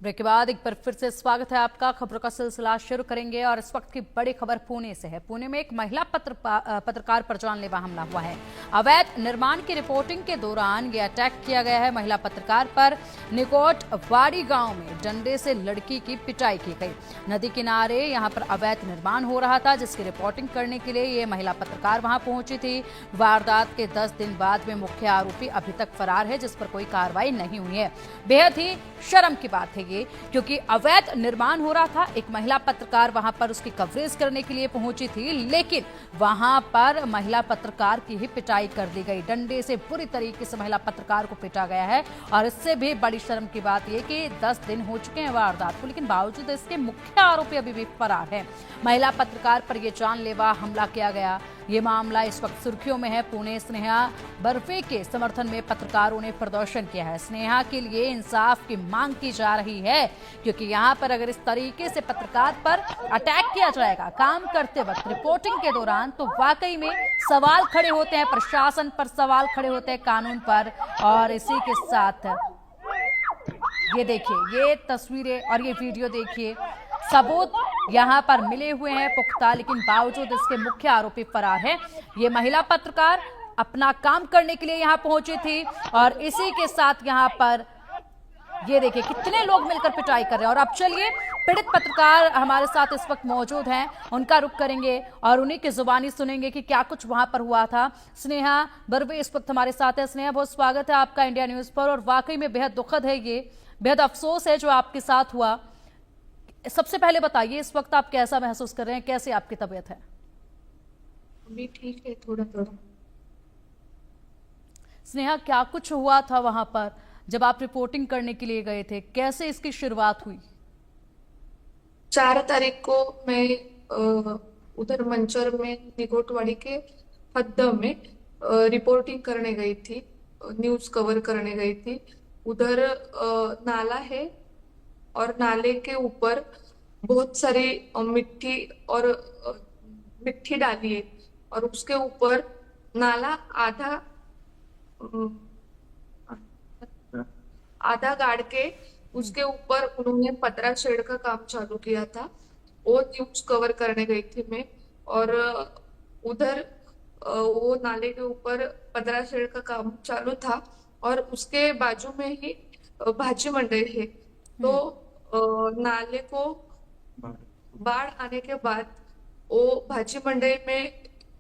Break के बाद एक बार फिर से स्वागत है आपका। खबरों का सिलसिला शुरू करेंगे और इस वक्त की बड़ी खबर पुणे से है। पुणे में एक महिला पत्रकार पर जानलेवा हमला हुआ है। अवैध निर्माण की रिपोर्टिंग के दौरान ये अटैक किया गया है। महिला पत्रकार पर निकोट वाड़ी गांव में डंडे से लड़की की पिटाई की गई। नदी किनारे यहां पर अवैध निर्माण हो रहा था, जिसकी रिपोर्टिंग करने के लिए ये महिला पत्रकार वहां पहुंची थी। वारदात के 10 दिन बाद में मुख्य आरोपी अभी तक फरार है, जिस पर कोई कार्रवाई नहीं हुई है। बेहद ही शर्म की बात है ये, क्योंकि अवैध निर्माण हो रहा था। एक महिला पत्रकार वहां पर उसकी कवरेज करने के लिए पहुंची थी, लेकिन वहां पर महिला पत्रकार की ही पिटाई कर दी गई। डंडे से बुरी तरीके से महिला पत्रकार को पिटा गया है। और इससे भी बड़ी शर्म की बात यह कि 10 दिन हो चुके हैं वारदात को, लेकिन बावजूद इसके मुख्य आरोपी अभी भी फरार है। महिला पत्रकार पर यह जानलेवा हमला किया गया। ये मामला इस वक्त सुर्खियों में है। पुणे स्नेहा बर्वे के समर्थन में पत्रकारों ने प्रदर्शन किया है। स्नेहा के लिए इंसाफ की मांग की जा रही है, क्योंकि यहाँ पर अगर इस तरीके से पत्रकार पर अटैक किया जाएगा काम करते वक्त, रिपोर्टिंग के दौरान, तो वाकई में सवाल खड़े होते हैं प्रशासन पर, सवाल खड़े होते हैं कानून पर। और इसी के साथ ये देखिए, ये तस्वीरें और ये वीडियो देखिए, सबूत यहां पर मिले हुए हैं पुख्ता, लेकिन बावजूद इसके मुख्य आरोपी फरार है। ये महिला पत्रकार अपना काम करने के लिए यहां पहुंची थी और इसी के साथ यहां पर ये देखिए कितने लोग मिलकर पिटाई कर रहे हैं। और अब चलिए, पीड़ित पत्रकार हमारे साथ इस वक्त मौजूद हैं, उनका रुख करेंगे और उन्हीं की जुबानी सुनेंगे कि क्या कुछ वहां पर हुआ था। स्नेहा बर्वे इस वक्त हमारे साथ है। स्नेहा, बहुत स्वागत है आपका इंडिया न्यूज पर। और वाकई में बेहद दुखद है, ये बेहद अफसोस है जो आपके साथ हुआ। सबसे पहले बताइए, इस वक्त आप कैसा महसूस कर रहे हैं, कैसे आपकी तबीयत है? अभी ठीक है, थोड़ा थोड़ा। स्नेहा, क्या कुछ हुआ था वहां पर जब आप रिपोर्टिंग करने के लिए गए थे? कैसे इसकी शुरुआत हुई? 4 तारीख को मैं उधर मंचर में निगोटवाड़ी के हद में रिपोर्टिंग करने गई थी, न्यूज कवर करने गई थी। उधर नाला है और नाले के ऊपर बहुत सारी मिट्टी और मिट्टी डाली है और उसके ऊपर नाला आधा आधा गाड़ के उसके ऊपर उन्होंने पतरा शेड का काम चालू किया था। वो न्यूज कवर करने गई थी मैं। और उधर वो नाले के ऊपर पतरा शेड का काम चालू था और उसके बाजू में ही भाजी मंडई है। तो नाले को बाढ़ आने के बाद वो भाजी मंडई में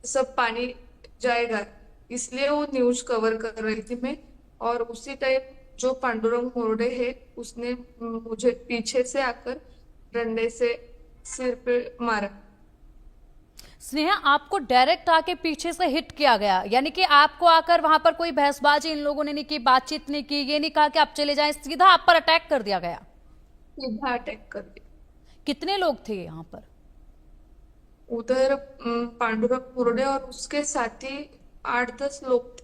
सब पानी जाएगा, इसलिए वो न्यूज कवर कर रही थी मैं। और उसी टाइम जो पांडुरंग मोरडे है, उसने मुझे पीछे से आकर डंडे से सिर पे मारा। स्नेहा, आपको डायरेक्ट आके पीछे से हिट किया गया, यानी कि आपको आकर वहां पर कोई बहसबाजी इन लोगों ने नहीं की, बातचीत नहीं की, ये नहीं कहा कि आप चले जाएं, सीधा आप पर अटैक कर दिया गया? सीधा अटैक कर दिया। कितने लोग थे यहाँ पर? उधर पांडुरंग मोरडे और उसके साथी 8-10 लोग थे।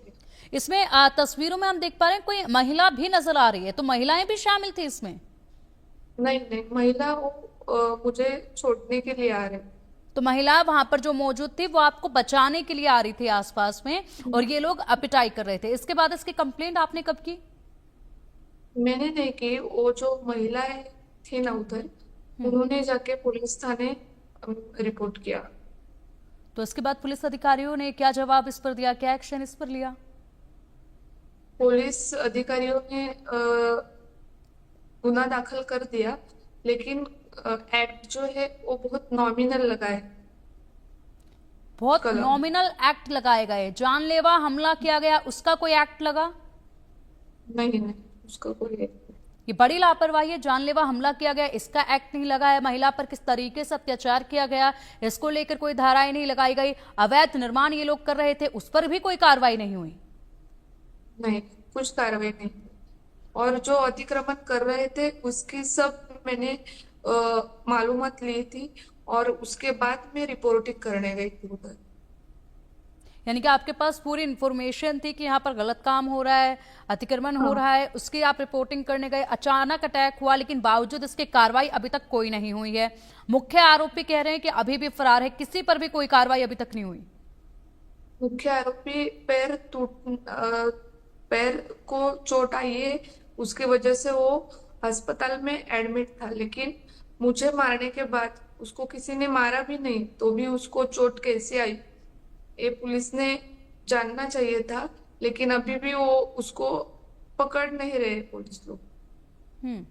इसमें तस्वीरों में हम देख पा रहे हैं कोई महिला भी नजर आ रही है, तो महिलाएं भी शामिल थी इसमें? नहीं नहीं, महिला वो मुझे छोड़ने के लिए आ रहे। तो महिला वहां पर जो मौजूद थी वो आपको बचाने के लिए आ रही थी आसपास में, और ये लोग पिटाई कर रहे थे। इसके बाद इसकी कंप्लेंट आपने कब की? मैंने नहीं की, वो जो महिलाएं थी ना उधर, उन्होंने जाके पुलिस थाने रिपोर्ट किया। तो इसके बाद पुलिस अधिकारियों ने क्या जवाब इस पर दिया, क्या एक्शन इस पर लिया? पुलिस अधिकारियों ने गुना दाखिल कर दिया, लेकिन एक्ट जो है वो बहुत नॉमिनल लगा है। बहुत कलम नॉमिनल एक्ट लगाए गए। जानलेवा हमला किया गया, उसका कोई एक्ट लगा? नहीं नहीं, उसका कोई ये बड़ी लापरवाही है। जानलेवा हमला किया गया, इसका एक्ट नहीं लगा है। महिला पर किस तरीके से अत्याचार किया गया, इसको लेकर कोई धाराएं नहीं लगाई गई। अवैध निर्माण ये लोग कर रहे थे, उस पर भी कोई कार्रवाई नहीं हुई। नहीं, कुछ कार्रवाई नहीं। और जो अतिक्रमण कर रहे थे उसकी सब मैंने मालूमात ली थी और उसके बाद मैं रिपोर्टिंग करने गई थी उधर। यानी कि आपके पास पूरी इंफॉर्मेशन थी कि यहाँ पर गलत काम हो रहा है, अतिक्रमण हो हाँ। रहा है, उसकी आप रिपोर्टिंग करने गए। अचानक अटैक हुआ, लेकिन बावजूद इसकी कार्रवाई अभी तक कोई नहीं हुई है। मुख्य आरोपी कह रहे हैं कि अभी भी फरार है, किसी पर भी कोई कार्रवाई अभी तक नहीं हुई। मुख्य आरोपी पैर को चोट आई है, उसकी वजह से वो अस्पताल में एडमिट था, लेकिन मुझे मारने के बाद उसको किसी ने मारा भी नहीं, तो भी उसको चोट कैसे आई ये पुलिस ने जानना चाहिए था। लेकिन अभी भी वो उसको पकड़ नहीं रहे पुलिस लोग। हम्म।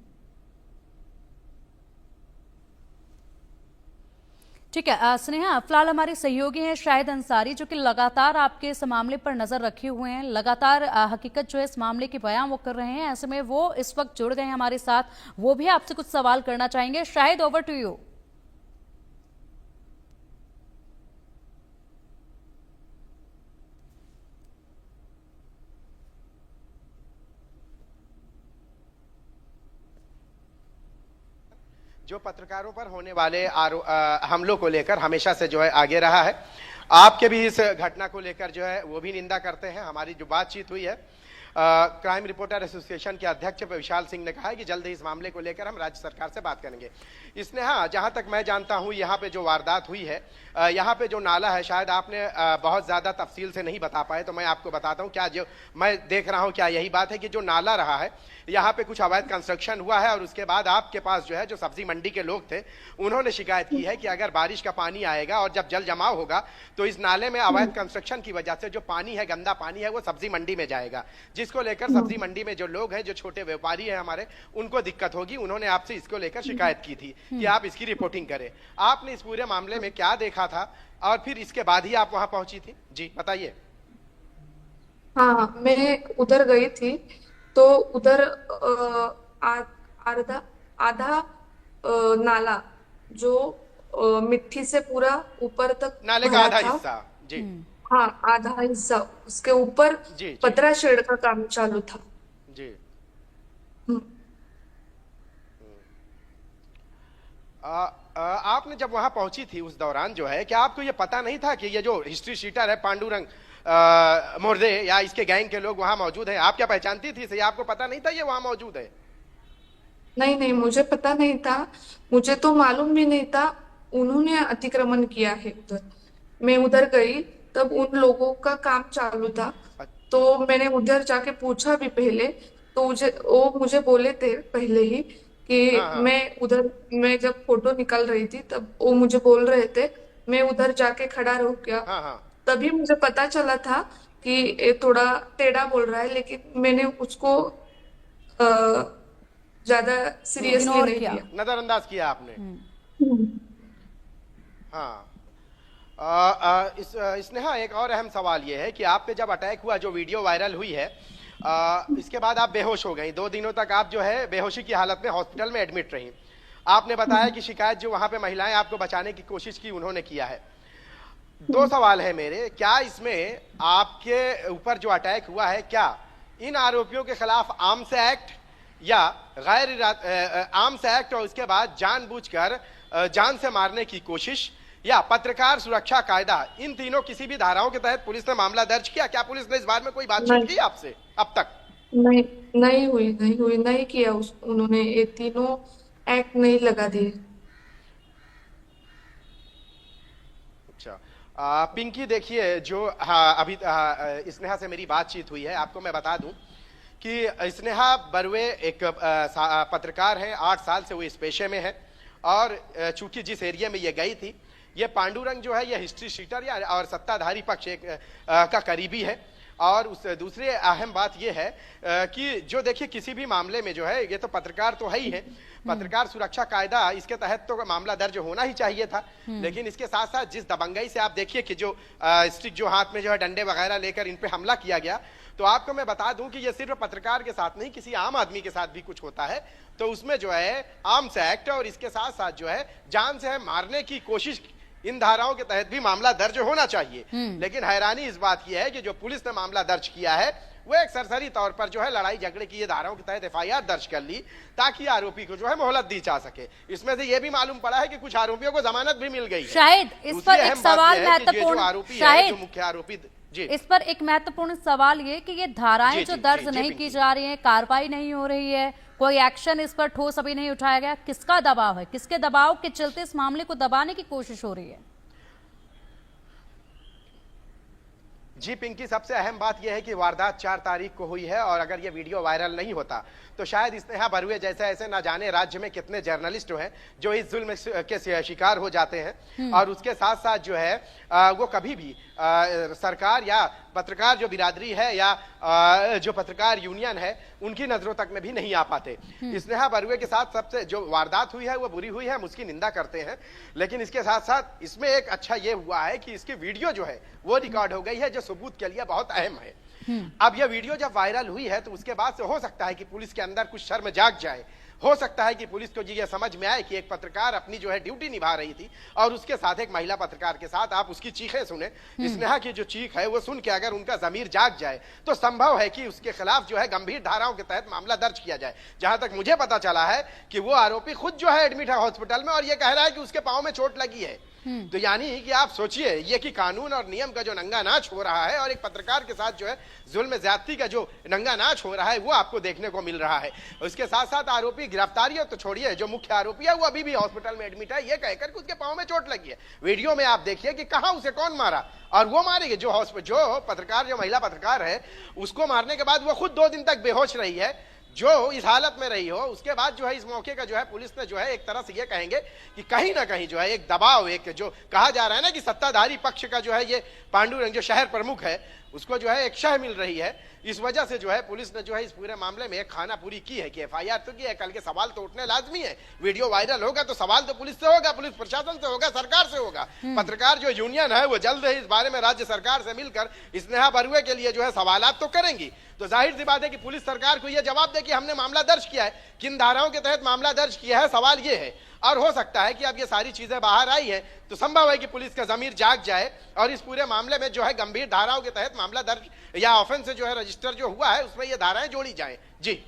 ठीक है। स्नेहा, फिलहाल हमारे सहयोगी हैं शाहिद अंसारी, जो कि लगातार आपके इस मामले पर नजर रखे हुए हैं, लगातार हकीकत जो है इस मामले की बयान वो कर रहे हैं। ऐसे में वो इस वक्त जुड़ गए हैं हमारे साथ, वो भी आपसे कुछ सवाल करना चाहेंगे। Shahid, over to you. जो पत्रकारों पर होने वाले हमलों को लेकर हमेशा से जो है आगे रहा है। आपके भी इस घटना को लेकर जो है वो भी निंदा करते हैं। हमारी जो बातचीत हुई है क्राइम रिपोर्टर एसोसिएशन के अध्यक्ष विशाल सिंह ने कहा है कि जल्द ही इस मामले को लेकर हम राज्य सरकार से बात करेंगे। इसने हाँ, जहां तक मैं जानता हूं यहाँ पे जो वारदात हुई है, यहाँ पे जो नाला है, शायद आपने बहुत ज्यादा तफसील से नहीं बता पाए, तो मैं आपको बताता हूँ। क्या जो मैं देख रहा हूँ, क्या यही बात है कि जो नाला रहा है यहाँ पे कुछ अवैध कंस्ट्रक्शन हुआ है, और उसके बाद आपके पास जो है जो सब्जी मंडी के लोग थे उन्होंने शिकायत की है कि अगर बारिश का पानी आएगा और जब जल जमाव होगा तो इस नाले में अवैध कंस्ट्रक्शन की वजह से जो पानी है, गंदा पानी है, वो सब्जी मंडी में जाएगा, जिसको लेकर सब्जी मंडी में जो लोग हैं, जो छोटे व्यापारी हैं हमारे, उनको दिक्कत होगी। उन्होंने आपसे इसको लेकर शिकायत की थी कि आप इसकी रिपोर्टिंग करें। आपने इस पूरे मामले में क्या देखा था और फिर इसके बाद ही आप वहां पहुंची थी? जी बताइए। हाँ, मैं उधर गई थी, तो उधर आधा आधा नाला जो मिट्टी से पूरा ऊपर तक नाले का भरा आधा था। हिस्सा। जी हाँ, आधा हिस्सा, उसके ऊपर जी। जी पतरा शेड का काम चालू था। जी। हम्म। आपने जब वहां पहुंची थी उस दौरान जो है, क्या आपको ये पता नहीं था कि ये जो हिस्ट्री शीटर है पांडुरंग मोर्दे या इसके गैंग के लोग वहां मौजूद हैं? आप क्या पहचानती थी इसे? आपको पता नहीं था ये वहां मौजूद है? नहीं नहीं, मुझे पता नहीं था, मुझे तो मालूम भी नहीं था उन्होंने अतिक्रमण किया है उधर। मैं उधर गई तब उन लोगों का काम चालू था, तो मैंने उधर जाके पूछा भी पहले, तो मुझे बोले थे पहले ही हाँ कि हाँ मैं जब फोटो निकाल रही थी तब वो मुझे बोल रहे थे। मैं उधर जाके खड़ा रह गया, हाँ हाँ। तभी मुझे पता चला था कि ये थोड़ा टेढ़ा बोल रहा है, लेकिन मैंने उसको ज्यादा सीरियसली इग्नोर नहीं किया। लिया। नजरअंदाज किया आपने। हम्म। हाँ। स्नेहा, एक और अहम सवाल यह है कि आप पे जब अटैक हुआ, जो वीडियो वायरल हुई है, इसके बाद आप बेहोश हो गई। 2 दिनों तक आप जो है बेहोशी की हालत में हॉस्पिटल में एडमिट रही। आपने बताया कि शिकायत जो वहां पे महिलाएं आपको बचाने की कोशिश की उन्होंने किया है। 2 सवाल है मेरे। क्या इसमें आपके ऊपर जो अटैक हुआ है, क्या इन आरोपियों के खिलाफ आर्म्स एक्ट या गैर आर्म्स एक्ट और उसके बाद जानबूझकर जान से मारने की कोशिश या पत्रकार सुरक्षा कायदा, इन तीनों किसी भी धाराओं के तहत पुलिस ने मामला दर्ज किया? क्या पुलिस ने इस बारे में कोई बातचीत की आपसे अब तक? नहीं, नहीं किया। उन्होंने ये तीनों एक्ट नहीं लगा दिए। अच्छा। पिंकी, देखिए जो अभी स्नेहा से मेरी बातचीत हुई है, आपको मैं बता दूं कि स्नेहा बरवे एक पत्रकार है। 8 साल से वो इस पेशे में है, और चूंकि जिस एरिया में ये गई थी, ये पांडुरंग जो है ये हिस्ट्री शीटर या और सत्ताधारी पक्ष का करीबी है। और उस दूसरी अहम बात यह है कि जो देखिए किसी भी मामले में जो है, ये तो पत्रकार तो है ही है, पत्रकार सुरक्षा कायदा इसके तहत तो मामला दर्ज होना ही चाहिए था। लेकिन इसके साथ साथ जिस दबंगई से आप देखिए कि जो स्टिक जो हाथ में जो है डंडे वगैरह लेकर इन पे हमला किया गया, तो आपको मैं बता दूं कि ये सिर्फ पत्रकार के साथ नहीं, किसी आम आदमी के साथ भी कुछ होता है तो उसमें जो है आर्म्स एक्ट और इसके साथ साथ जो है जान से मारने की कोशिश, इन धाराओं के तहत भी मामला दर्ज होना चाहिए। लेकिन हैरानी इस बात की है कि जो पुलिस ने मामला दर्ज किया है वो एक सरसरी तौर पर जो है लड़ाई झगड़े की ये धाराओं के तहत एफआईआर दर्ज कर ली ताकि आरोपी को जो है मोहलत दी जा सके। इसमें से ये भी मालूम पड़ा है कि कुछ आरोपियों को जमानत भी मिल गई है। शायद इस पर एक सवाल महत्वपूर्ण, शायद जो मुख्य आरोपी जी, इस पर एक महत्वपूर्ण सवाल ये कि ये धाराएं जो दर्ज नहीं की जा रही हैं, कार्रवाई नहीं हो रही है, कोई एक्शन इस पर ठोस अभी नहीं उठाया गया, किसका दबाव है? किसके दबाव के चलते इस मामले को दबाने की कोशिश हो रही है? जी पिंकी, सबसे अहम बात यह है कि वारदात 4 तारीख को हुई है और अगर ये वीडियो वायरल नहीं होता तो शायद स्नेहा बरुए जैसे ऐसे ना जाने राज्य में कितने जर्नलिस्ट हैं जो इस जुल्म के शिकार हो जाते हैं। और उसके साथ साथ जो है वो कभी भी सरकार या पत्रकार जो बिरादरी है या जो पत्रकार यूनियन है उनकी नजरों तक में भी नहीं आ पाते। स्नेहा बरुए के साथ सबसे जो वारदात हुई है वो बुरी हुई है, हम उसकी निंदा करते हैं, लेकिन इसके साथ साथ इसमें एक अच्छा ये हुआ है कि इसकी वीडियो जो है वो रिकॉर्ड हो गई है, जो सबूत के लिए बहुत अहम है। अब यह वीडियो जब वायरल हुई है तो उसके बाद से हो सकता है कि पुलिस के अंदर कुछ शर्म जाग जाए, हो सकता है कि पुलिस को ये समझ में आए कि एक पत्रकार अपनी जो है ड्यूटी निभा रही थी और उसके साथ एक महिला पत्रकार के साथ आप उसकी चीखें सुने, स्नेहा की जो चीख है वो सुन के अगर उनका जमीर जाग जाए तो संभव है कि उसके खिलाफ जो है गंभीर धाराओं के तहत मामला दर्ज किया जाए। जहां तक मुझे पता चला है कि वो आरोपी खुद जो है एडमिट है हॉस्पिटल में और ये कह रहा है कि उसके पांव में चोट लगी है। तो यानी कि आप सोचिए ये कि कानून और नियम का जो नंगा नाच हो रहा है और एक पत्रकार के साथ जो है जुल्म ज्यादती का जो नंगा नाच हो रहा है वो आपको देखने को मिल रहा है। उसके साथ साथ आरोपी गिरफ्तारी तो छोड़िए, जो मुख्य आरोपी है वो अभी भी हॉस्पिटल में एडमिट है, ये कहकर के उसके पांव में चोट लगी है। वीडियो में आप देखिए कि कहां उसे कौन मारा और वो मारेगी जो पत्रकार, जो महिला पत्रकार है उसको मारने के बाद वो खुद 2 दिन तक बेहोश रही है, जो इस हालत में रही हो। उसके बाद जो है इस मौके का जो है पुलिस ने जो है एक तरह से ये कहेंगे कि कहीं ना कहीं जो है एक दबाव, एक जो कहा जा रहा है ना कि सत्ताधारी पक्ष का जो है ये पांडुरंग जो शहर प्रमुख है उसको जो है एक शह मिल रही है। इस वजह से जो है पुलिस ने जो है इस पूरे मामले में एक खाना पूरी की है कि एफआईआर तो की है, कल के सवाल तो उठने लाजमी है। वीडियो वायरल होगा तो सवाल तो पुलिस से होगा, पुलिस प्रशासन से होगा, सरकार से होगा। पत्रकार जो यूनियन है वो जल्द ही इस बारे में राज्य सरकार से मिलकर स्नेहा बरुए के लिए जो है सवालात तो करेंगी। तो जाहिर सी बात है कि पुलिस सरकार को यह जवाब दे कि हमने मामला दर्ज किया है, किन धाराओं के तहत मामला दर्ज किया है, सवाल ये है। और हो सकता है कि अब ये सारी चीजें बाहर आई है तो संभव है कि पुलिस का जमीर जाग जाए और इस पूरे मामले में जो है गंभीर धाराओं के तहत मामला दर्ज या ऑफेंस जो है रजिस्टर जो हुआ है उसमें ये धाराएं जोड़ी जाएं। जी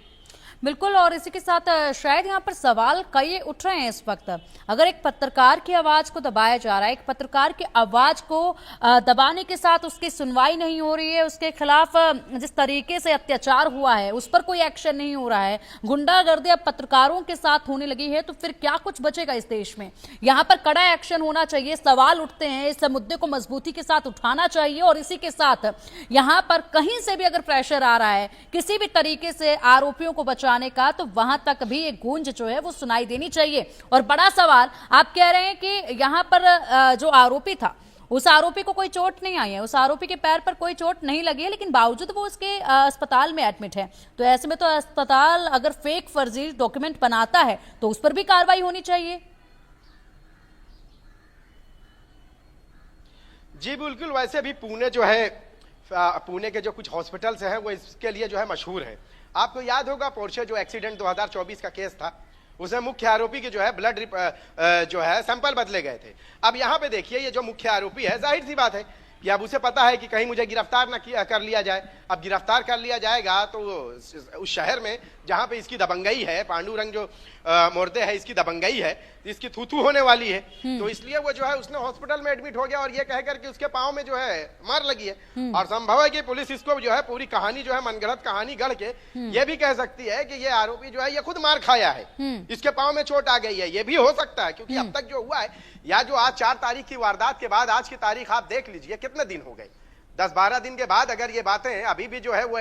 बिल्कुल। और इसी के साथ शायद यहाँ पर सवाल कई उठ रहे हैं इस वक्त। अगर एक पत्रकार की आवाज को दबाया जा रहा है, एक पत्रकार की आवाज को दबाने के साथ उसकी सुनवाई नहीं हो रही है, उसके खिलाफ जिस तरीके से अत्याचार हुआ है उस पर कोई एक्शन नहीं हो रहा है, गुंडागर्दी अब पत्रकारों के साथ होने लगी है, तो फिर क्या कुछ बचेगा इस देश में? यहाँ पर कड़ा एक्शन होना चाहिए। सवाल उठते हैं, इस मुद्दे को मजबूती के साथ उठाना चाहिए और इसी के साथ यहाँ पर कहीं से भी अगर प्रेशर आ रहा है किसी भी तरीके से आरोपियों को बचाने का, तो वहां तक भी एक गूंज जो है वो सुनाई देनी चाहिए। और बड़ा सवाल आप कह रहे हैं कि यहाँ पर जो आरोपी था उस आरोपी को कोई चोट नहीं आई है, उस आरोपी के पैर पर कोई चोट नहीं लगी है, लेकिन बावजूद वो उसके अस्पताल में एडमिट है। तो ऐसे में तो अस्पताल अगर फेक फर्जी डॉक्यूमेंट बनाता है तो उस पर भी कार्रवाई होनी चाहिए। जी बिल्कुल। वैसे भी पुणे जो है, पुणे के जो कुछ हॉस्पिटल्स हैं वो इसके लिए जो है मशहूर है। आपको याद होगा पोर्शे जो एक्सीडेंट 2024 का केस था उसमें मुख्य आरोपी के जो है ब्लड जो है सैंपल बदले गए थे। अब यहाँ पे देखिए ये जो मुख्य आरोपी है, जाहिर सी बात है कि अब उसे पता है कि कहीं मुझे गिरफ्तार ना कर लिया जाए। अब गिरफ्तार कर लिया जाएगा तो उस शहर में जहां पे इसकी दबंगई है, पांडुरंग जो मोर्दे है इसकी दबंगई है, इसकी थूथू होने वाली है, तो इसलिए वो जो है उसने हॉस्पिटल में एडमिट हो गया और ये कह करके उसके पांव में जो है मार लगी है। और संभव है कि पुलिस इसको जो है पूरी कहानी जो है मनगढ़ंत कहानी गढ़ के ये भी कह सकती है कि ये आरोपी जो है ये खुद मार खाया है, इसके पांव में चोट आ गई है, ये भी हो सकता है। क्योंकि अब तक जो हुआ है या जो आज 4 तारीख की वारदात के बाद आज की तारीख आप देख लीजिए कितने दिन हो गए, 10-12 दिन के बाद अगर ये बातें अभी भी जो है वो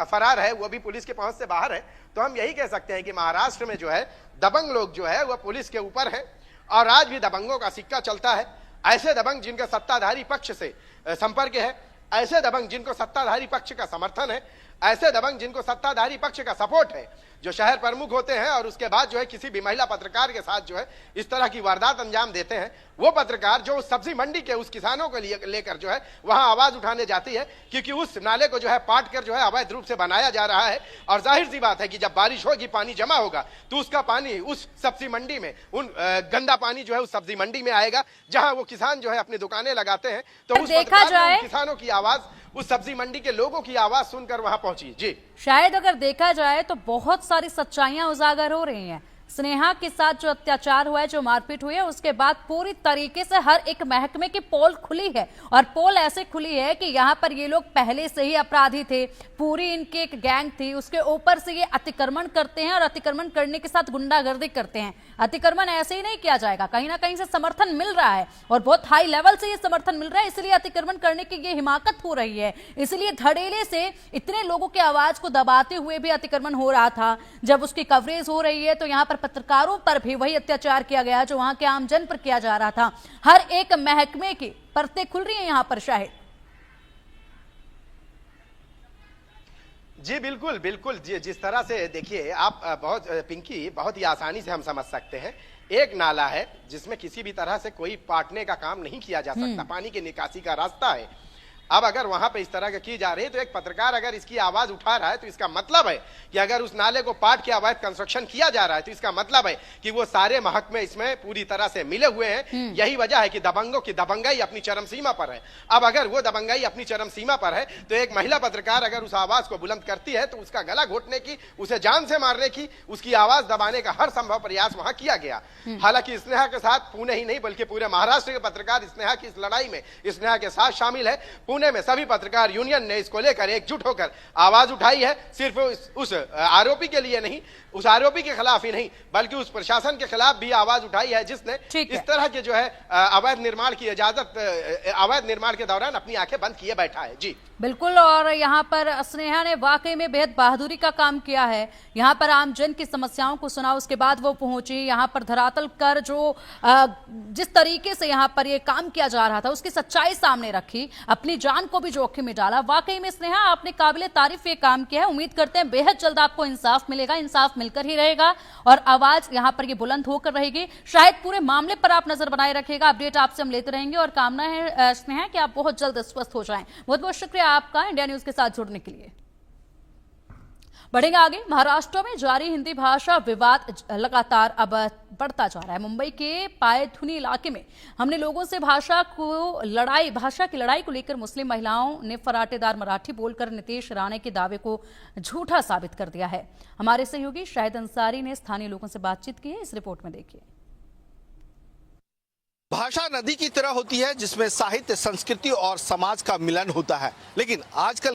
फरार है, वो भी पुलिस के पहुंच से बाहर है, तो हम यही कह सकते हैं कि महाराष्ट्र में जो है दबंग लोग जो है वो पुलिस के ऊपर है और आज भी दबंगों का सिक्का चलता है। ऐसे दबंग जिनका सत्ताधारी पक्ष से संपर्क है, ऐसे दबंग जिनको सत्ताधारी पक्ष का समर्थन है, ऐसे दबंग जिनको सत्ताधारी पक्ष का सपोर्ट है, जो शहर प्रमुख होते हैं और उसके बाद जो है किसी भी महिला पत्रकार के साथ जो है इस तरह की वारदात अंजाम देते हैं, वो पत्रकार जो उस सब्जी मंडी के उस किसानों को लेकर जो है वहां आवाज उठाने जाती है, क्योंकि उस नाले को जो है पाट कर जो है अवैध रूप से बनाया जा रहा है। और जाहिर सी बात है कि जब बारिश होगी, पानी जमा होगा, तो उसका पानी उस सब्जी मंडी में, उन गंदा पानी जो है उस सब्जी मंडी में आएगा जहां वो किसान जो है अपनी दुकानें लगाते हैं। तो उस किसानों की आवाज, उस सब्जी मंडी के लोगों की आवाज सुनकर वहां पहुंची। जी शायद अगर देखा जाए तो बहुत सारी सच्चाइयां उजागर हो रही हैं। स्नेहा के साथ जो अत्याचार हुआ है, जो मारपीट हुई है, उसके बाद पूरी तरीके से हर एक महकमे की पोल खुली है। और पोल ऐसे खुली है कि यहाँ पर ये लोग पहले से ही अपराधी थे, पूरी इनकी एक गैंग थी, उसके ऊपर से ये अतिक्रमण करते हैं और अतिक्रमण करने के साथ गुंडागर्दी करते हैं। अतिक्रमण ऐसे ही नहीं किया जाएगा, कहीं ना कहीं से समर्थन मिल रहा है और बहुत हाई लेवल से ये समर्थन मिल रहा है, इसलिए अतिक्रमण करने की ये हिमाकत हो रही है। इसलिए धड़ेले से इतने लोगों की आवाज को दबाते हुए भी अतिक्रमण हो रहा था। जब उसकी कवरेज हो रही है तो यहाँ पर पत्रकारों पर भी वही अत्याचार किया गया जो वहां के आमजन पर किया जा रहा था। हर एक महकमे की परतें खुल रही हैं यहां पर। शाहिद जी बिल्कुल बिल्कुल जी, जिस तरह से देखिए आप बहुत पिंकी, बहुत ही आसानी से हम समझ सकते हैं। एक नाला है जिसमें किसी भी तरह से कोई पाटने का काम नहीं किया जा सकता, पानी की निकासी का रास्ता है। अब अगर वहां पे इस तरह की जा रही है तो एक पत्रकार अगर इसकी आवाज उठा रहा है तो इसका मतलब है कि अगर उस नाले को पाट के अवैध कंस्ट्रक्शन किया जा रहा है तो इसका मतलब है कि वो सारे महकमे इसमें पूरी तरह से मिले हुए हैं। यही वजह है कि दबंगों की दबंगाई अपनी चरम सीमा पर है। अब अगर वो दबंगाई अपनी चरम सीमा पर है तो एक महिला पत्रकार अगर उस आवाज को बुलंद करती है तो उसका गला घोटने की, उसे जान से मारने की, उसकी आवाज दबाने का हर संभव प्रयास वहां किया गया। हालांकि स्नेहा के साथ पुणे ही नहीं बल्कि पूरे महाराष्ट्र के पत्रकार स्नेहा की इस लड़ाई में स्नेहा के साथ शामिल है। पुणे में सभी पत्रकार यूनियन ने इसको लेकर एकजुट होकर आवाज उठाई है। सिर्फ उस आरोपी के लिए नहीं, उस आरोपी के खिलाफ ही नहीं बल्कि उस प्रशासन के खिलाफ भी आवाज उठाई है जिसने इस तरह के जो है अवैध निर्माण की इजाजत, अवैध निर्माण के दौरान अपनी आंखें बंद किए बैठा है। जी बिल्कुल, और यहाँ पर स्नेहा ने वाकई में बेहद बहादुरी का काम किया है। यहाँ पर आमजन की समस्याओं को सुना, उसके बाद वो पहुंची यहाँ पर धरातल कर जो जिस तरीके से यहाँ पर ये काम किया जा रहा था उसकी सच्चाई सामने रखी, अपनी जान को भी जोखिम में डाला। वाकई में स्नेहा आपने काबिले तारीफ ये काम किया है। उम्मीद करते हैं बेहद जल्द आपको इंसाफ मिलेगा, इंसाफ मिलकर ही रहेगा और आवाज यहाँ पर ये बुलंद होकर रहेगी। शायद पूरे मामले पर आप नजर बनाए रखिएगा, अपडेट आपसे हम लेते रहेंगे और कामना है स्नेहा कि आप बहुत जल्द स्वस्थ हो जाएं। बहुत बहुत शुक्रिया आपका इंडिया न्यूज के साथ जुड़ने के लिए। बढ़ेंगे आगे। महाराष्ट्र में जारी हिंदी भाषा विवाद लगातार अब बढ़ता जा रहा है। मुंबई के पायथुनी इलाके में हमने लोगों से भाषा की लड़ाई को लेकर मुस्लिम महिलाओं ने फराटेदार मराठी बोलकर नीतीश राणे के दावे को झूठा साबित कर दिया है। हमारे सहयोगी शाहिद अंसारी ने स्थानीय लोगों से बातचीत की है, इस रिपोर्ट में देखिए। भाषा नदी की तरह होती है जिसमें साहित्य, संस्कृति और समाज का मिलन होता है, लेकिन आजकल